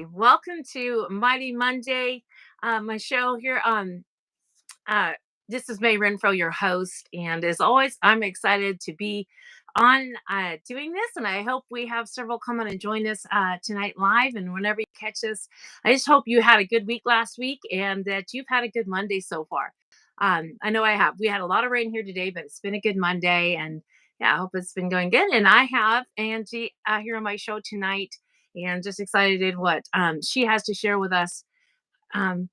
Welcome to Mighty Monday, my show here. Uh, this is Mae Renfroe, your host, and as always, I'm excited to be on doing this, and I hope we have several come on and join us tonight live. And whenever you catch us, I just hope you had a good week last week and that you've had a good Monday so far. I know I have. We had a lot of rain here today, but it's been a good Monday, and yeah, I hope it's been going good. And I have Angie here on my show tonight and just excited what she has to share with us. And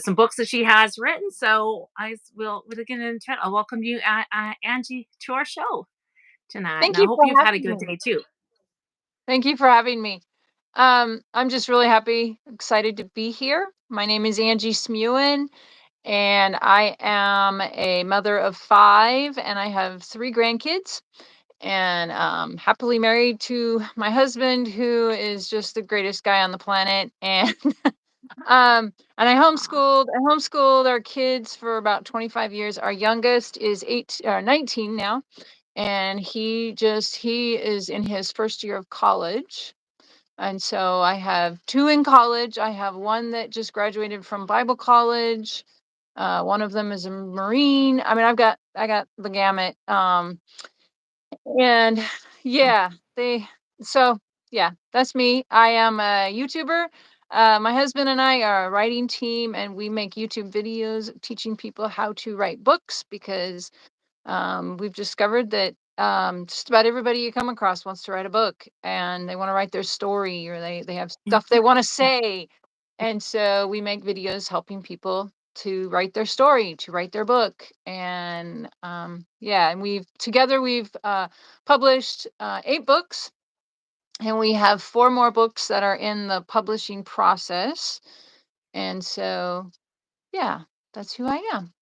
some books that she has written. So we'll get into it. I'll welcome you, Angie, to our show tonight, and Thank I you hope for you've had a having good me. day too. Thank you for having me. I'm just really happy, excited to be here. My name is Angie Smuin, and I am a mother of 5, and I have 3 grandkids, and happily married to my husband, who is just the greatest guy on the planet. And and Aw. I homeschooled our kids for about 25 years. Our youngest is 19 now, and he is in his first year of college. And so I have 2 in college. I have one that just graduated from Bible college. One of them is a Marine. I mean, I got the gamut. And yeah, they so yeah, that's me. I am a YouTuber. My husband and I are a writing team, and we make YouTube videos teaching people how to write books because we've discovered that just about everybody you come across wants to write a book, and they want to write their story, or they have stuff they want to say. And so we make videos helping people to write their story, to write their book. And yeah, and we've published 8 books, and we have 4 more books that are in the publishing process. And so yeah, that's who I am.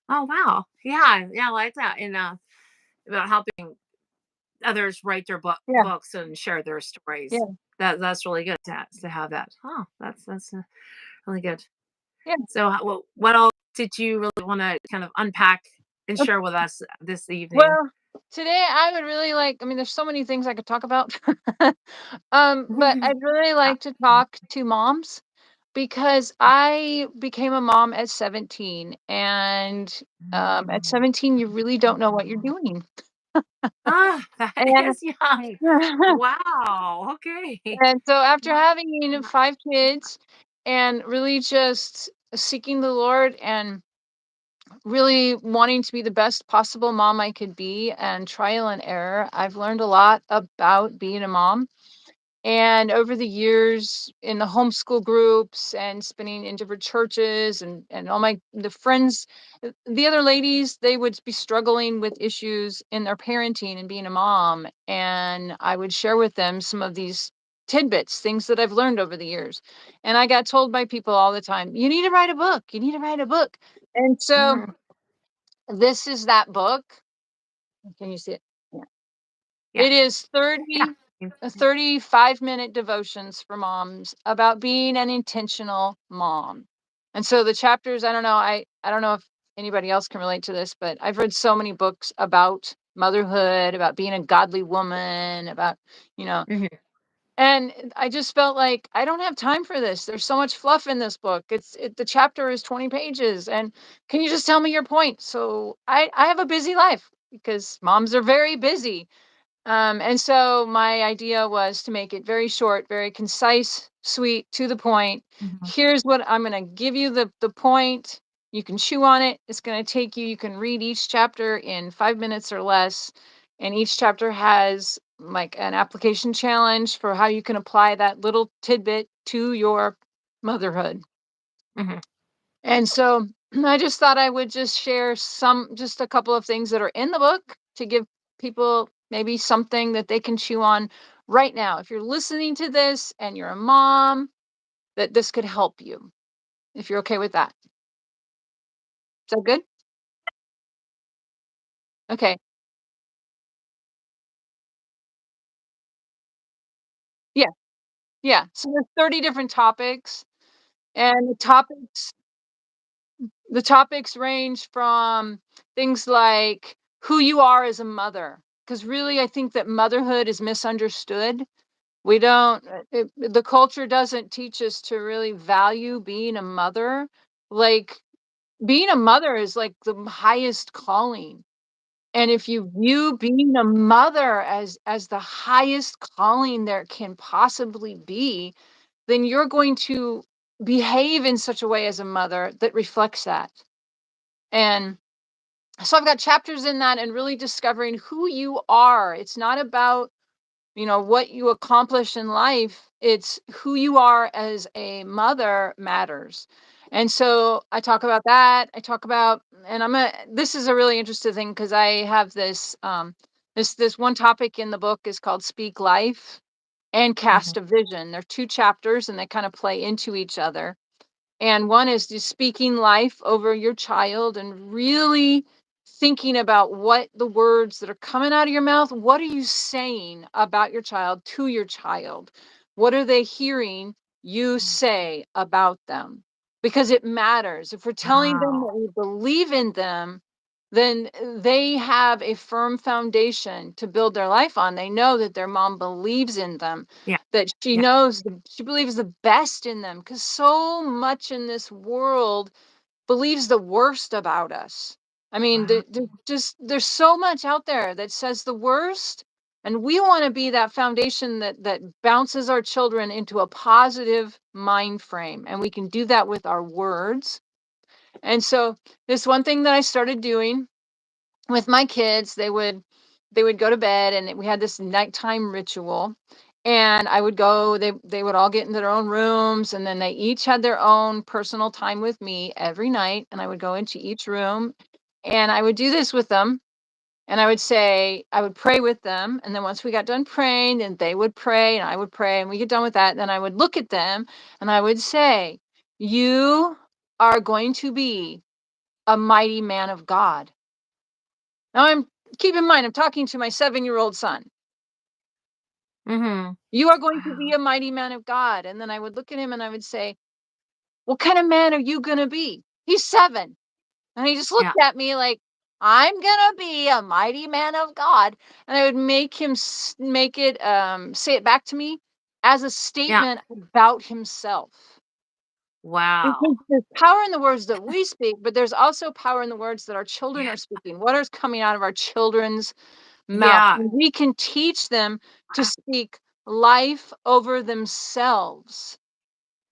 Oh wow, yeah, I like that. And about helping others write their Yeah, books and share their stories. yeah, That's really good to have that. Oh, that's really good. yeah. So, what all did you really want to kind of unpack and share with us this evening? Well, today I would really like, I mean, there's so many things I could talk about. But I'd really Uh, like to talk to moms because I became a mom at 17, and at 17 you really don't know what you're doing. that And is young. Wow. Okay. and so after Wow. having 5 kids and really just seeking the Lord and really wanting to be the best possible mom I could be and trial and error, I've learned a lot about being a mom. And over the years in the homeschool groups and spending in different churches, and all the friends, the other ladies, they would be struggling with issues in their parenting and being a mom. And I would share with them some of these tidbits, things that I've learned over the years. And I got told by people all the time, you need to write a book. You need to write a book. And so Mhm. this is that book. Can you see it? Yeah. Yeah. It is Yeah. 35-minute devotions for moms about being an intentional mom. And so the chapters, I don't know if anybody else can relate to this, but I've read so many books about motherhood, about being a godly woman, about, you know, Mhm. and I just felt like I don't have time for this. There's so much fluff in this book. The chapter is 20 pages, and can you just tell me your point? So I have a busy life because moms are very busy. And so my idea was to make it very short, very concise, sweet, to the point. Mhm. Here's what I'm going to give you, the point. You can chew on it. It's going to take you can read each chapter in 5 minutes or less. And each chapter has like an application challenge for how you can apply that little tidbit to your motherhood. Mhm. And so I just thought I would just share just a couple of things that are in the book to give people maybe something that they can chew on right now. If you're listening to this and you're a mom, that this could help you, if you're okay with that. Is that good? Okay. Yeah. Yeah. So there's 30 different topics, and the topics range from things like who you are as a mother, because really I think that motherhood is misunderstood. We don't, the culture doesn't teach us to really value being a mother. Like, being a mother is like the highest calling. And if you view being a mother as the highest calling there can possibly be, then you're going to behave in such a way as a mother that reflects that. And so I've got chapters in that and really discovering who you are. It's not about, what you accomplish in life. It's who you are as a mother matters. And so I talk about that. I talk about, and this is a really interesting thing because I have this one topic in the book is called Speak Life and Mhm. Cast a Vision. They're two chapters and they kind of play into each other. And one is just speaking life over your child and really thinking about what the words that are coming out of your mouth, what are you saying about your child to your child? What are they hearing you say about them? Because it matters. If we're telling them Wow. that we believe in them, then they have a firm foundation to build their life on. They know that their mom believes in them, Yeah. that she Yeah. knows, she believes the best in them, because so much in this world believes the worst about us. I mean, Wow. there's so much out there that says the worst, and we want to be that foundation that bounces our children into a positive mind frame, and we can do that with our words. And so this one thing that I started doing with my kids, they would go to bed and we had this nighttime ritual, and I would go, they would all get into their own rooms, and then they each had their own personal time with me every night, and I would go into each room and I would do this with them, and I would pray with them, and then once we got done praying, then they would pray and I would pray, and we get done with that, and then I would look at them and I would say, you are going to be a mighty man of God. Now, keep in mind, I'm talking to my 7-year-old son. Mhm. You are going to be Wow. a mighty man of God. And then I would look at him and I would say, what kind of man are you going to be? He's 7. And he just looked Yeah. at me like, I'm going to be a mighty man of God. And I would make him make it, say it back to me as a Yeah. statement about himself. Because Wow. there's power in the words that we speak, but there's also power in the words that our children Yeah. are speaking. What is coming out of our children's mouth? Yeah. And we can teach them to Wow. speak life over themselves.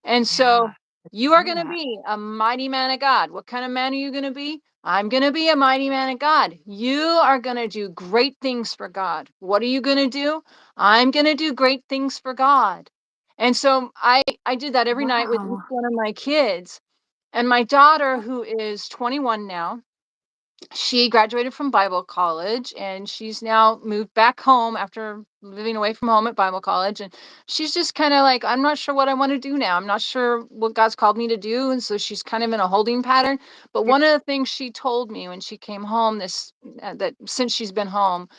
And so Yeah. you are Love going to that. be a mighty man of God. What kind of man are you going to be? I'm going to be a mighty man of God. You are going to do great things for God. What are you going to do? I'm going to do great things for God. And so I did that every night with each Wow. one of my kids. And my daughter, who is 21 now, she graduated from Bible college and she's now moved back home after living away from home at Bible college. And she's just kind of like, I'm not sure what I want to do now. I'm not sure what God's called me to do. And so she's kind of in a holding pattern. But Yeah. one of the things she told me when she came home, that since she's been home,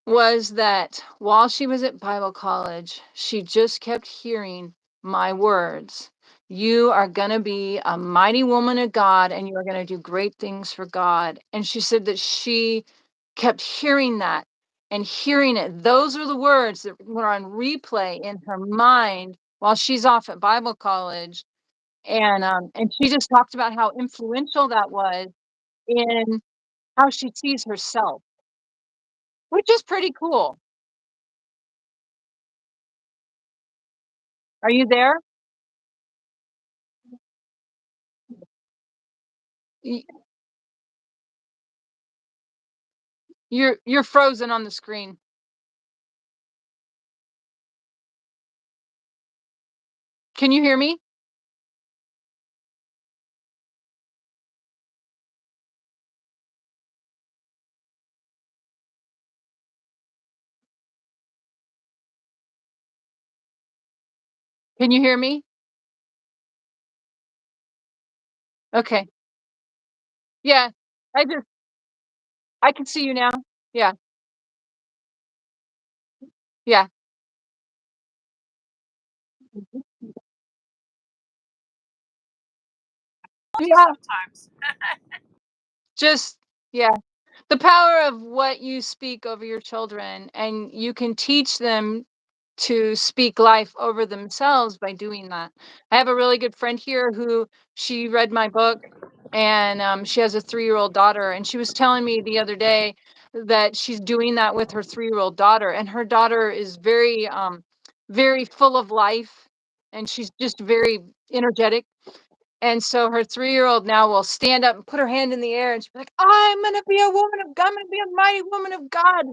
was that while she was at Bible college, she just kept hearing my words. You are going to be a mighty woman of God and you are going to do great things for God. And she said that she kept hearing that and hearing it. Those are the words that were on replay in her mind while she's off at Bible college. And she just talked about how influential that was in how she sees herself, which is pretty cool. Are you there? Y- you're frozen on the screen. Can you hear me? Can you hear me? Okay. Yeah. I can see you now. Yeah. Yeah. Yeah. Sometimes. Just yeah. The power of what you speak over your children, and you can teach them to speak life over themselves by doing that. I have a really good friend here who she read my book, and she has a 3-year-old daughter, and she was telling me the other day that she's doing that with her 3-year-old daughter, and her daughter is very very full of life, and she's just very energetic. And so her 3-year-old now will stand up and put her hand in the air and she'll be like, I'm gonna be a woman of God, I'm gonna be a mighty woman of God.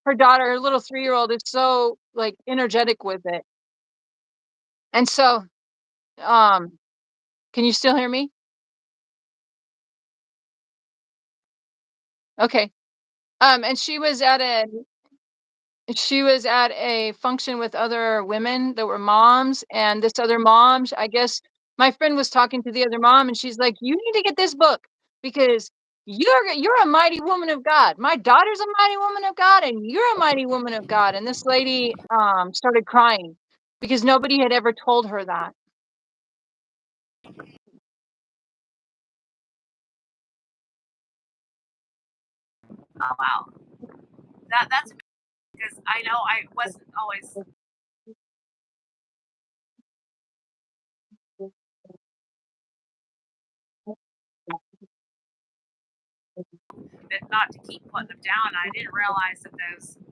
Her daughter, her little 3-year-old, is so like energetic with it. And so, um, can you still hear me? Okay. And she was at a function with other women that were moms, and this other mom, I guess my friend was talking to the other mom, and she's like, "You need to get this book because you're a mighty woman of God. My daughter's a mighty woman of God, and you're a mighty woman of God." And this lady started crying because nobody had ever told her that. Oh wow, that's because I know I wasn't always that not to keep putting them down. I didn't realize that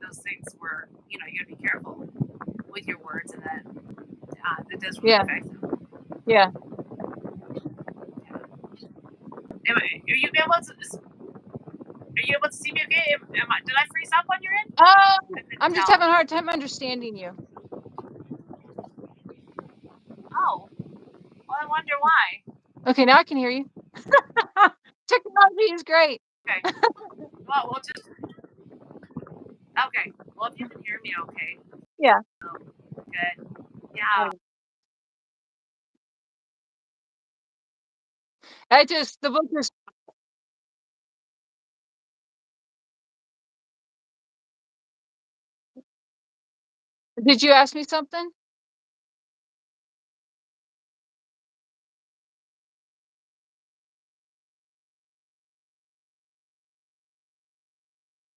those things were, you got to be careful with your words, and that does really Yeah, affect them. yeah. Are you able to? Are you able to see me? Okay? Did I freeze up on your end? I couldn't I'm just tell. having a hard time understanding you. Oh, well, I wonder why. Okay, now I can hear you. Technology is great. Okay. Well, we'll just. Okay. Well, if you can hear me, okay. Yeah. Oh, good. Yeah. The book is. Did you ask me something?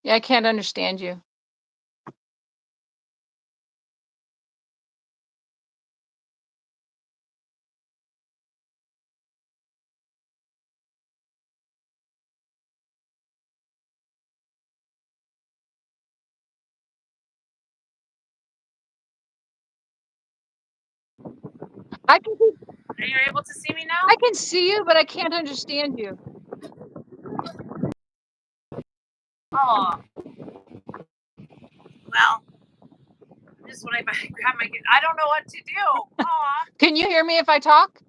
Yeah, I can't understand you. I can see Are you able to see me I now? can see you, but I can't understand you. Oh, well, just when I grab my. I don't know what to do. Oh. Can you hear me if I talk?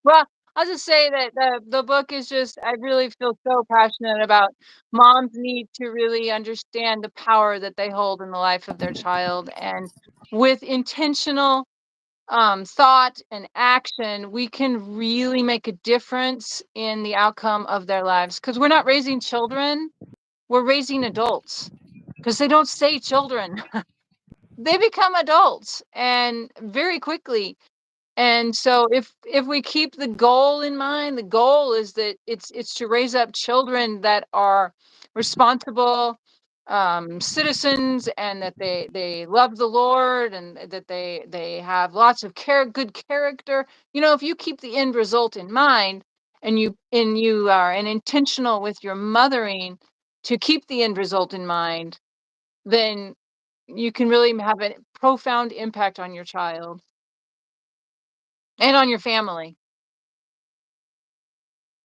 Well, I'll just say that the book is just I really feel so passionate about moms need to really understand the power that they hold in the life of their child, and with intentional thought and action, we can really make a difference in the outcome of their lives. Because we're not raising children, we're raising adults. Because they don't stay children, they become adults and very quickly. And so if we keep the goal in mind, the goal is that it's to raise up children that are responsible citizens, and that they love the Lord, and that they have lots of good character. If you keep the end result in mind, and you are and intentional with your mothering to keep the end result in mind, then you can really have a profound impact on your child and on your family.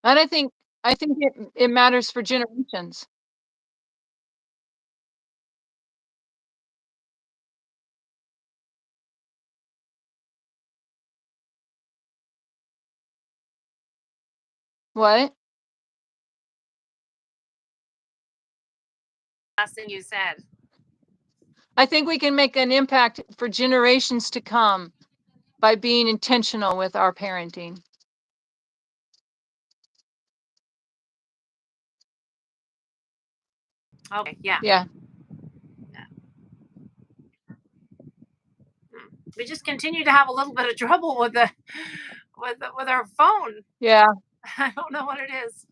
And I think it matters for generations. What? Last thing you said. I think we can make an impact for generations to come by being intentional with our parenting. Okay. Yeah. Yeah. Yeah. We just continue to have a little bit of trouble with with our phone. Yeah. I don't know what it is.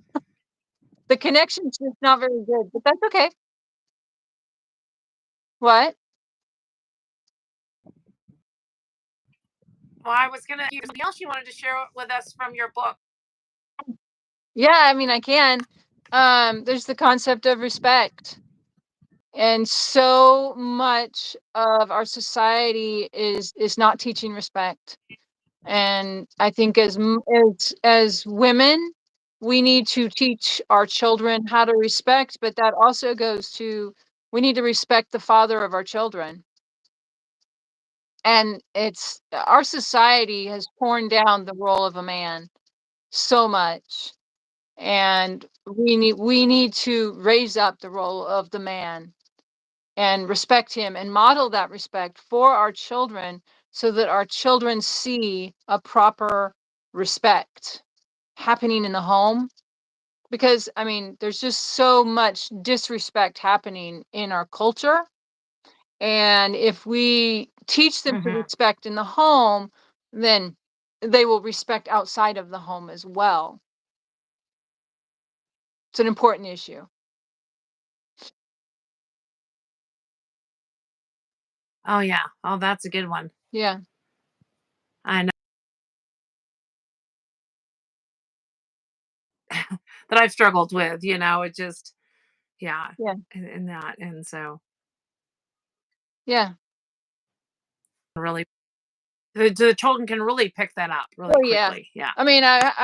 The connection's just not very good, but that's okay. What? Well, I was gonna something else you wanted to share with us from your book. Yeah, I mean, I can. There's the concept of respect. And so much of our society is not teaching respect. And I think as women, we need to teach our children how to respect, but that also goes to we need to respect the father of our children. And it's our society has torn down the role of a man so much. And we need to raise up the role of the man and respect him and model that respect for our children so that our children see a proper respect happening in the home. Because I mean, there's just so much disrespect happening in our culture, and if we teach them to Hmm. respect in the home, then they will respect outside of the home as well. It's an important issue. Oh yeah. Oh, that's a good one. Yeah, I know that I've struggled with. It just yeah, yeah, and that, and so yeah. really the children can really pick that up really Oh yeah. quickly. Yeah. I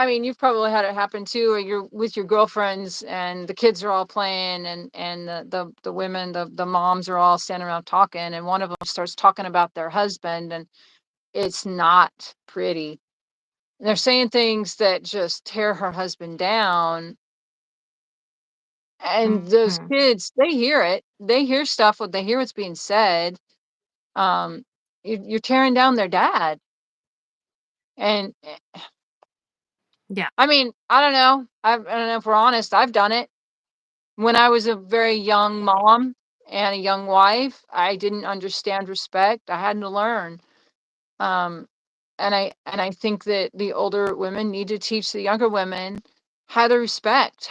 mean, you've probably had it happen too, or you're with your girlfriends and the kids are all playing, and the women, the moms are all standing around talking, and one of them starts talking about their husband, and it's not pretty. They're saying things that just tear her husband down, and those Hmm. kids, they hear it. They hear stuff, what they hear what's being said. Um, you're tearing down their dad, and Yeah. I mean, I don't know. I don't know if we're honest. I've done it. When I was a very young mom and a young wife, I didn't understand respect. I had to learn. Um, and I think that the older women need to teach the younger women how to respect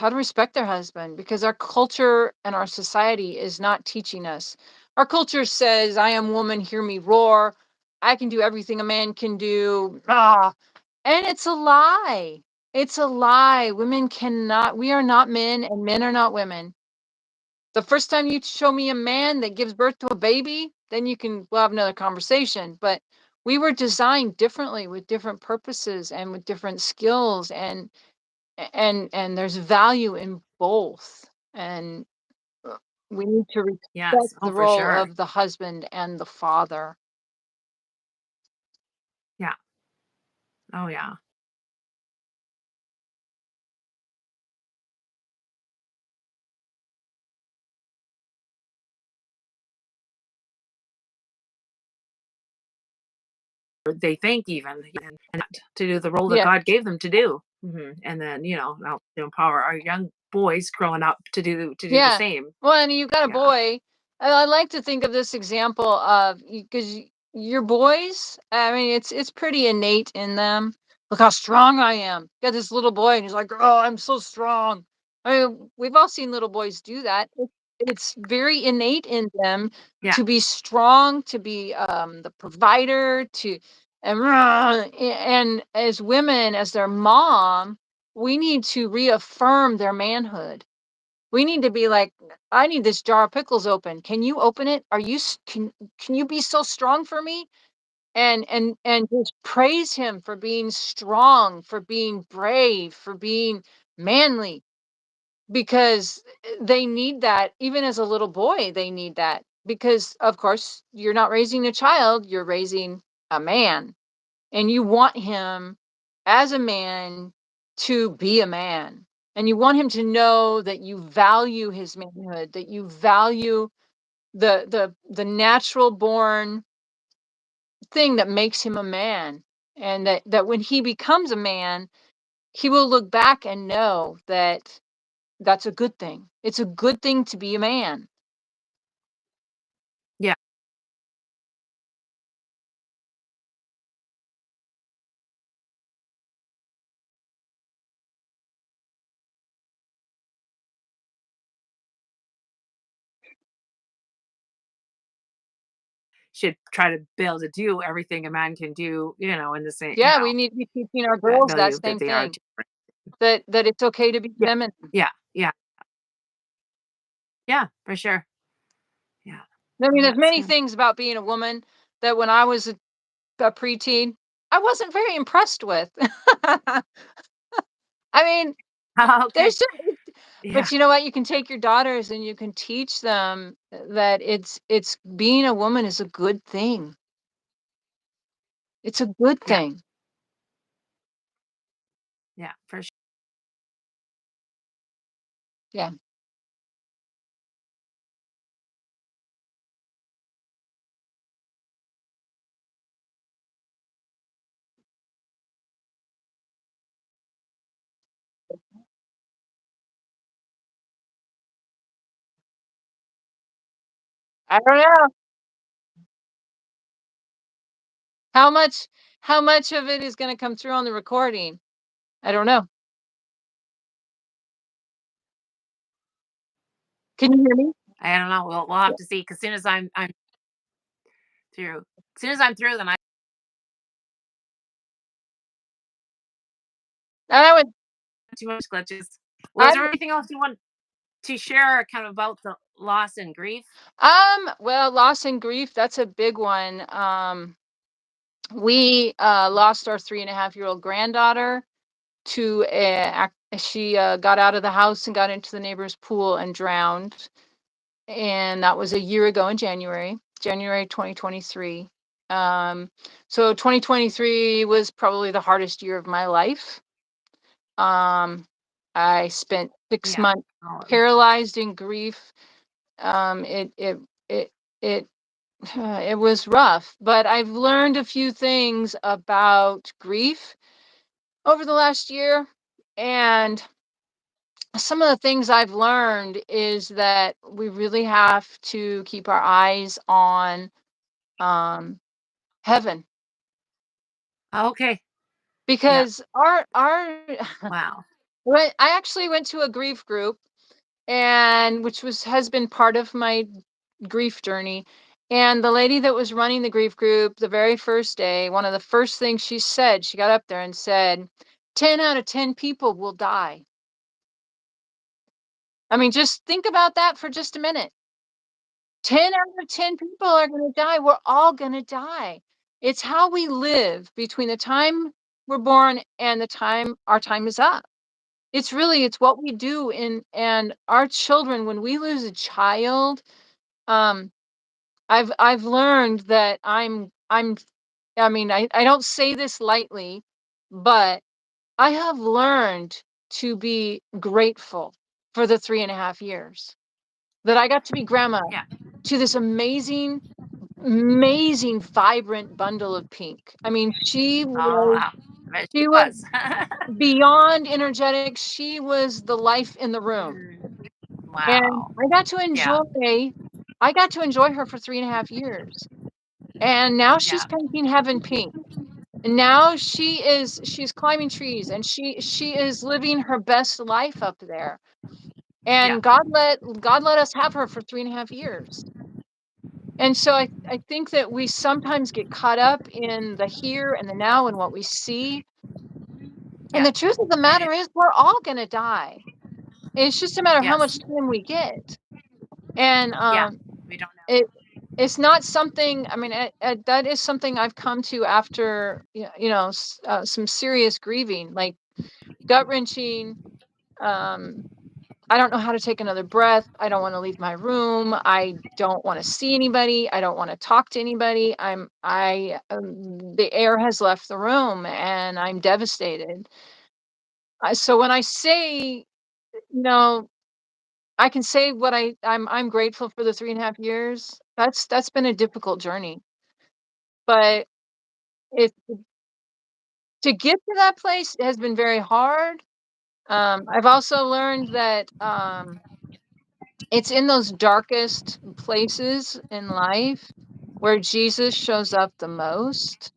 their husband, because our culture and our society is not teaching us. Our culture says, "I am woman, hear me roar. I can do everything a man can do." Ah, and it's a lie. It's a lie. Women cannot. We are not men, and men are not women. The first time you show me a man that gives birth to a baby, then we'll have another conversation. But we were designed differently with different purposes and with different skills, and there's value in both. And uh, we need to Yes. respect Oh, the for role sure. of the husband and the father. Yeah. Oh yeah. They think even and not to do the role that Yeah. God gave them to do. And then now to empower our young boys growing up to do the Yeah. same. Well, and you got a Yeah. boy. I like to think of this example of, because your boys, I mean, it's pretty innate in them. Look how strong I am. Got this little boy, and he's like, "Oh, I'm so strong." I mean, we've all seen little boys do that. It's very innate in them Yeah. to be strong, to be the provider, and as women, as their mom, we need to reaffirm their manhood. We need to be like, "I need this jar of pickles open. Can you open it? Are you can you be so strong for me?" And just praise him for being strong, for being brave, for being manly, because they need that. Even as a little boy, they need that, because of course you're not raising a child, you're raising a man, and you want him as a man to be a man, and you want him to know that you value his manhood, that you value the natural born thing that makes him a man, and that when he becomes a man, he will look back and know that that's a good thing. It's a good thing to be a man. Yeah. should try to be able to do everything a man can do, in the same, Yeah, we need to be teaching our that girls that value that same they are thing, different. that it's okay to be Yeah. feminine. Yeah. Yeah. Yeah, for sure. Yeah. I Well, mean, there's that's many good. things about being a woman that when I was a preteen, I wasn't very impressed with. I mean, Okay. there's just Yeah. but you know what? You can take your daughters and you can teach them that it's being a woman is a good thing. It's a good Yeah. thing. Yeah, for sure. Yeah. I don't know how much how much of it is going to come through on the recording. I don't know. Can you hear me? I don't know. We'll have to see. Because soon as I'm through, as soon as I'm through, then I I would. too much glitches. Was I there anything else you want to share, kind of about the loss and grief? well, loss and grief, that's a big one. We lost our 3.5-year-old granddaughter to she got out of the house and got into the neighbor's pool and drowned. And that was a year ago in January 2023. Um, so 2023 was probably the hardest year of my life. Um, I spent 6 Yeah. months Oh, paralyzed in grief. Um, it it it it it was rough, but I've learned a few things about grief over the last year, and some of the things I've learned is that we really have to keep our eyes on um, heaven, okay. Yeah. because our Wow. when I actually went to a grief group, and which was has been part of my grief journey. And the lady that was running the grief group the very first day, one of the first things she said, she got up there and said, 10 out of 10 people will die. I mean, just think about that for just a minute. 10 out of 10 people are going to die. We're all going to die. It's how we live between the time we're born and the time our time is up. It's what we do in and our children. When we lose a child, um I've learned that I mean, I don't say this lightly, but I have learned to be grateful for the 3.5 years that I got to be grandma Yeah. to this amazing, amazing, vibrant bundle of pink. I mean, Oh, wow. I bet she she was was. beyond energetic. She was the life in the room. Mm, And wow. Yeah. I got to enjoy her for 3.5 years. And now she's Yeah. painting heaven pink. And now she's climbing trees, and she is living her best life up there. Yeah. And God let us have her for 3.5 years. And so I think that we sometimes get caught up in the here and the now and what we see. And Yeah. the truth of the Yeah. Yeah. matter is we're all gonna die. It's just a matter of how Yes. much time we get. And Yeah. We don't know. it it's not something, I mean, that is something I've come to after, some serious grieving, like gut-wrenching. um I don't know how to take another breath. I don't want to leave my room. I don't want to see anybody. I don't want to talk to anybody. The air has left the room and I'm devastated. So when I say, you know, I can say what I'm grateful for the 3.5 years. That's been a difficult journey, but it to get to that place has been very hard. I've also learned that it's in those darkest places in life where Jesus shows up the most.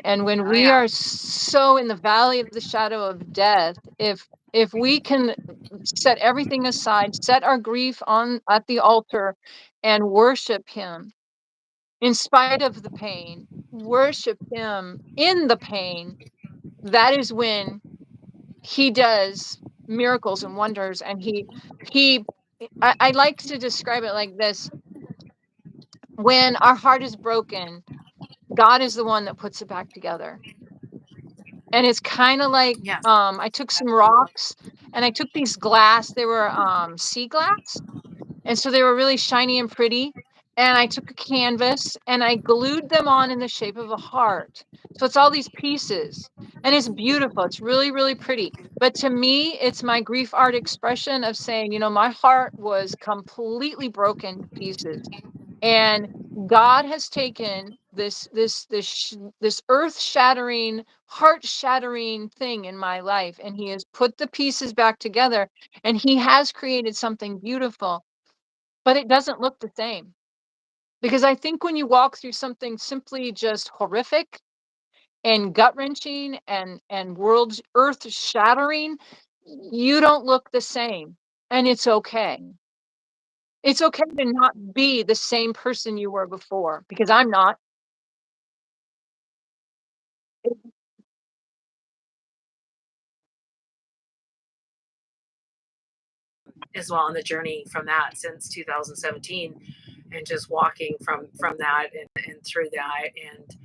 And when Oh, we yeah. are so in the valley of the shadow of death, if we can set everything aside, set our grief on at the altar and worship him, in spite of the pain, worship him in the pain, that is when he does miracles and wonders. And he I like to describe it like this: when our heart is broken, God is the one that puts it back together. And it's kind of like, Yes. I took some Absolutely. rocks and I took these glass, they were sea glass, and so they were really shiny and pretty. And I took a canvas and I glued them on in the shape of a heart. So it's all these pieces and it's beautiful. It's really, really pretty. But to me, it's my grief art expression of saying, my heart was completely broken to pieces. And God has taken this earth shattering, heart shattering thing in my life, and he has put the pieces back together, and he has created something beautiful, but it doesn't look the same. Because I think when you walk through something simply just horrific and gut wrenching and world earth shattering, you don't look the same. And it's okay. It's okay to not be the same person you were before, because I'm not. As well on the journey from that since 2017, and just walking from that and through that. And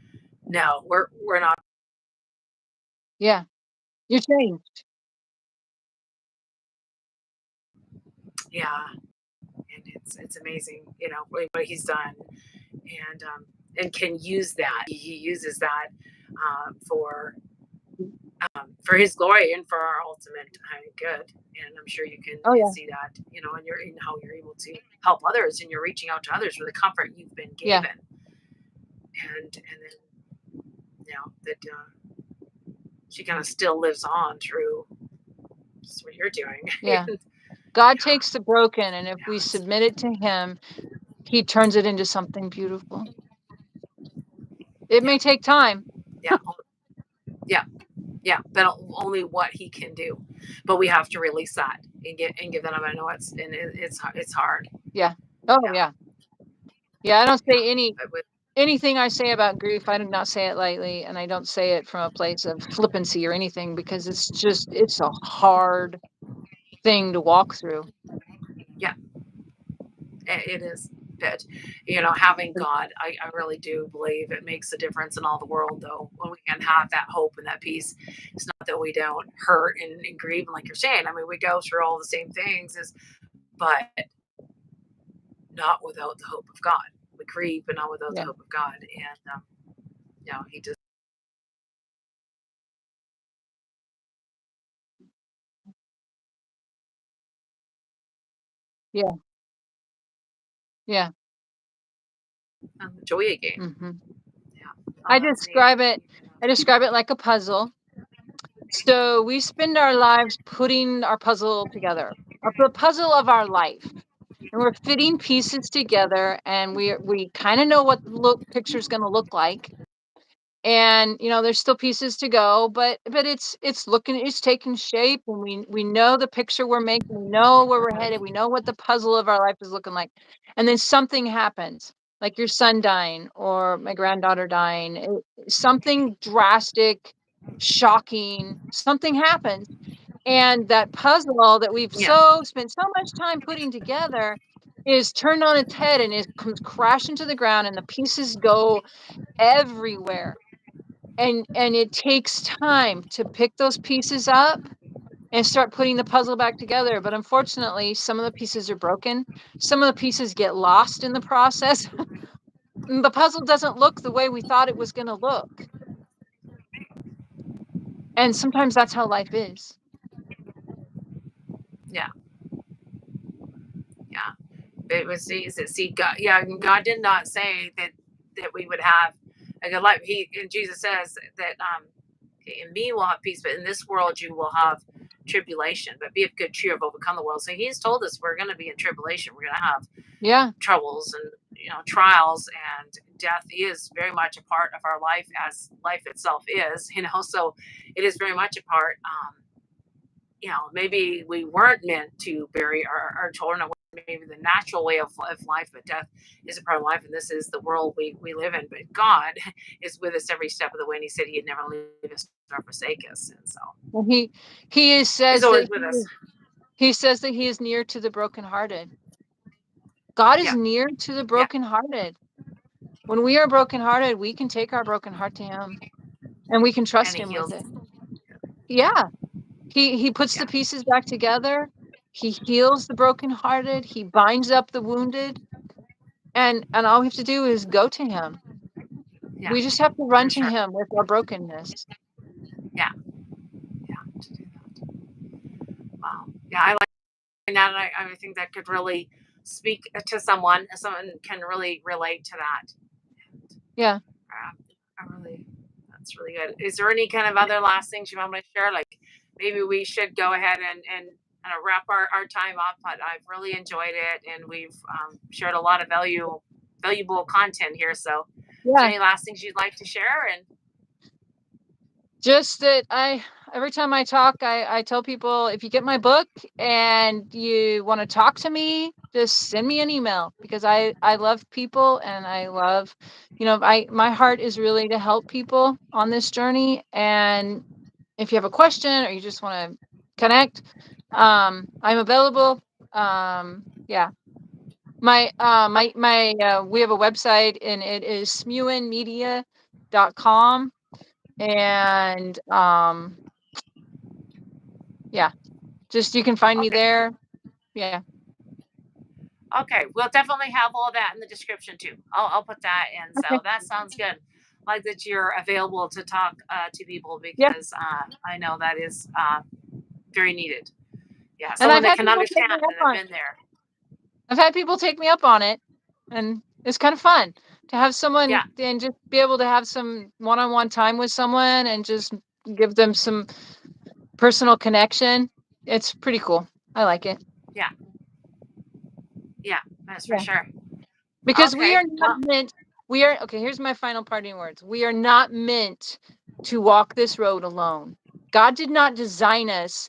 no, we're not. Yeah, you changed. Yeah. And it's amazing, what he's done. And can use that. He uses that for his glory and for our ultimate good. And I'm sure you can Oh, yeah, see that, in how you're able to help others, and you're reaching out to others for the comfort you've been yeah, given. And then, that she kind of still lives on through just what you're doing. yeah. And God yeah, takes the broken, and if yeah, we submit it to him, he turns it into something beautiful. It yeah, may take time. yeah, yeah, yeah. But only what he can do. But we have to release that and give them. I know it's hard. Yeah. Oh, Yeah, yeah. Yeah, I don't yeah. say But with anything I say about grief, I do not say it lightly, and I don't say it from a place of flippancy or anything, because it's a hard thing to walk through. yeah, it is. But having God, I really do believe it makes a difference in all the world. Though when we can have that hope and that peace, it's not that we don't hurt and grieve, and like you're saying. I mean, we go through all the same things, but not without the hope of God. We grieve, but not without the Yeah, hope of God. And He just yeah, yeah. joy again. Mhm. Yeah. I Oh, that's neat. describe it I describe it like a puzzle. So we spend our lives putting our puzzle together, the puzzle of our life, and we're fitting pieces together, and we kind of know what the look picture's going to look like. And there's still pieces to go, but it's taking shape, and we know the picture we're making, we know where we're headed, we know what the puzzle of our life is looking like. And then something happens, like your son dying or my granddaughter dying, something drastic, shocking, something happens, and that puzzle that we've Yeah. spent so much time putting together is turned on its head, and it comes crashing to the ground, and the pieces go everywhere. And it takes time to pick those pieces up and start putting the puzzle back together. But unfortunately, some of the pieces are broken. Some of the pieces get lost in the process. The puzzle doesn't look the way we thought it was going to look. And sometimes that's how life is. Yeah. Yeah. It was see God. Yeah, God did not say that we would have a good life. He and Jesus says that in me will have peace, but in this world you will have tribulation. But be of good cheer, of overcome the world. So He's told us we're going to be in tribulation. We're going to have Yeah. troubles and trials, and death is very much a part of our life, as life itself is. So it is very much a part. Maybe we weren't meant to bury our children. maybe the natural way of life, but death is a part of life, and this is the world we live in. But God is with us every step of the way, and He said He'd never leave us nor forsake us, and so And he is, He's says always that with us. he says that he is near to the brokenhearted. God is Yeah, near to the yeah, brokenhearted. When we are brokenhearted, we can take our broken heart to him and we can and trust He him with heals. it. Yeah. He puts Yeah, the pieces back together. He heals the brokenhearted. He binds up the wounded. And all we have to do is go to him. yeah, We just have to run for to sure. him with our brokenness. Yeah, yeah, to do that. Wow. Yeah, I like that. And I think that could really speak to someone. Someone can really relate to that. Yeah. I really, that's really good. Is there any kind of other last things you want to share? Like maybe we should go ahead and wrap our time up. But I've really enjoyed it, and we've shared a lot of valuable content here. So, is there Yeah. any last things you'd like to share? And Just that every time I talk, I tell people, if you get my book and you want to talk to me, just send me an email, because I love people, and I love, my heart is really to help people on this journey. And if you have a question or you just want to connect, I'm available. Yeah. We have a website, and it is smuinmedia.com. And yeah, just you can find me okay, there. Yeah. okay, we'll definitely have all that in the description too. I'll put that in. Okay. So that sounds good. Like that you're available to talk to people Yeah. because I know that is very needed. Yeah, And someone that can understand and have been there. I've had people take me up on it, and it's kind of fun to have someone Yeah, and just be able to have some one-on-one time with someone and just give them some personal connection. It's pretty cool. I like it. yeah, yeah, that's for Yeah. sure. Because we are Okay, not well, meant, okay, here's my final parting words. We are not meant to walk this road alone. God did not design us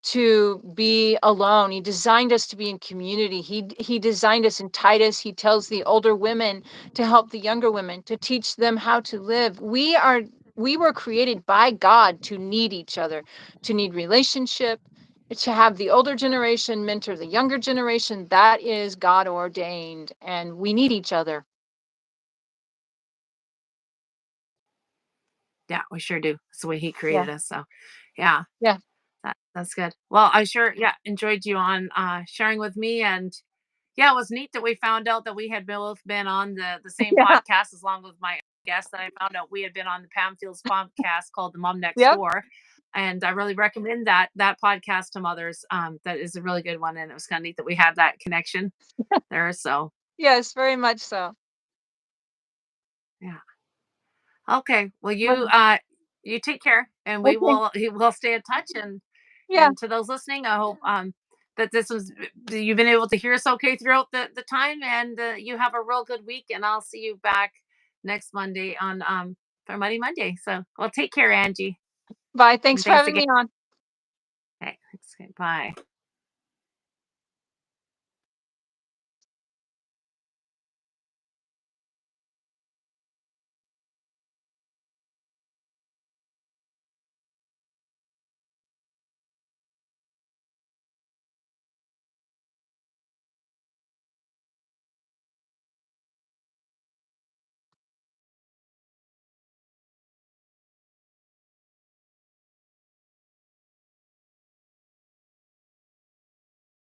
to be alone. He designed us to be in community. He designed us in Titus. He tells the older women to help the younger women, to teach them how to live. We were created by God to need each other, to need relationship, to have the older generation mentor the younger generation. That is God ordained, and we need each other. yeah, we sure do. That's the way He Yeah. created us. So, yeah, Yeah. that's good. Well, I sure, yeah, enjoyed you on sharing with me, and yeah, it was neat that we found out that we had both been on the same Yeah. podcast, as long with my guest that I found out we had been on the Pam Fields podcast called The Mom Next Yep. Door. And I really recommend that podcast to mothers. That is a really good one, and it was kind of neat that we had that connection there. So Yes, very much so. yeah. Okay. Well, But you take care, and okay. we will stay in touch. Yeah. And to those listening, I hope that this was you've been able to hear us okay throughout the time, and you have a real good week. And I'll see you back next Monday on for Money Monday. So, well, take care, Angie, Bye. and Thanks for thanks having again. me on. Okay, thanks. Okay, bye.